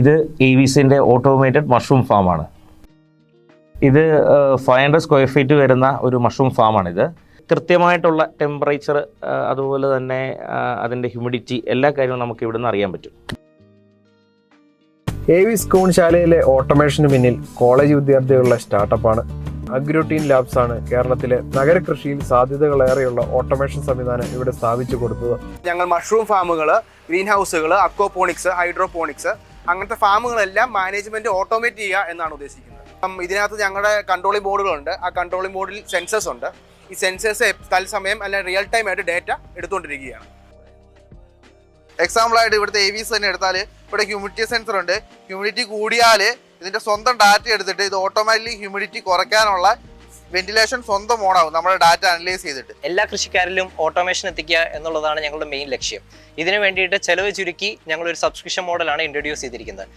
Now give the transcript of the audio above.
ഇത് ഏവീസിൻ്റെ automated mushroom ഫാമാണ്. ഇത് 500 square feet വരുന്ന ഒരു മഷ്റൂം ഫാമാണിത്. കൃത്യമായിട്ടുള്ള ടെമ്പറേച്ചർ, അതുപോലെ തന്നെ അതിൻ്റെ ഹ്യൂമിഡിറ്റി, എല്ലാ കാര്യവും നമുക്ക് ഇവിടുന്ന് അറിയാൻ പറ്റും. ഏവീസ് കൂൺശാലയിലെ ഓട്ടോമേഷന് പിന്നിൽ കോളേജ് വിദ്യാർത്ഥികളുടെ സ്റ്റാർട്ടപ്പാണ് അഗ്രോടീൻ ലാബ്സ് ആണ് കേരളത്തിലെ നഗരകൃഷിയിൽ സാധ്യതകളേറെയുള്ള ഓട്ടോമേഷൻ സംവിധാനം ഇവിടെ സ്ഥാപിച്ചു കൊടുത്തത്. ഞങ്ങൾ മഷ്റൂം ഫാമുകൾ, ഗ്രീൻ ഹൗസുകൾ, അക്വാപോണിക്സ്, ഹൈഡ്രോപോണിക്സ് അങ്ങനത്തെ ഫാമുകളെല്ലാം മാനേജ്മെന്റ് ഓട്ടോമേറ്റ് ചെയ്യുക എന്നാണ് ഉദ്ദേശിക്കുന്നത്. ഇതിനകത്ത് ഞങ്ങളുടെ കൺട്രോളിംഗ് ബോർഡുകളുണ്ട്. ആ കൺട്രോളിംഗ് ബോർഡിൽ സെൻസേഴ്സ് ഉണ്ട്. ഈ സെൻസേഴ്സ് തത്സമയം അല്ലെങ്കിൽ റിയൽ ടൈം ആയിട്ട് ഡേറ്റ എടുത്തുകൊണ്ടിരിക്കുകയാണ്. എക്സാമ്പിൾ ആയിട്ട് ഇവിടുത്തെ ഏവീസ് തന്നെ എടുത്താൽ ഇവിടെ ഹ്യൂമിഡിറ്റി സെൻസർ ഉണ്ട്. ഹ്യൂമിഡിറ്റി കൂടിയാൽ ഇതിന്റെ സ്വന്തം ഡാറ്റ എടുത്തിട്ട് ഇത് ഓട്ടോമാറ്റിക്കലി ഹ്യൂമിഡിറ്റി കുറയ്ക്കാനുള്ള വെന്റിലേഷൻ സ്വന്തം ഓണാവും നമ്മുടെ ഡാറ്റ അനലൈസ് ചെയ്തിട്ട്. എല്ലാ കൃഷിക്കാരിലും ഓട്ടോമേഷൻ എത്തിക്കുക എന്നുള്ളതാണ് ഞങ്ങളുടെ മെയിൻ ലക്ഷ്യം. ഇതിനു വേണ്ടിയിട്ട് ചെലവ് ചുരുക്കി ഞങ്ങളൊരു സബ്സ്ക്രിപ്ഷൻ മോഡലാണ് ഇൻട്രൊഡ്യൂസ് ചെയ്തിരിക്കുന്നത്.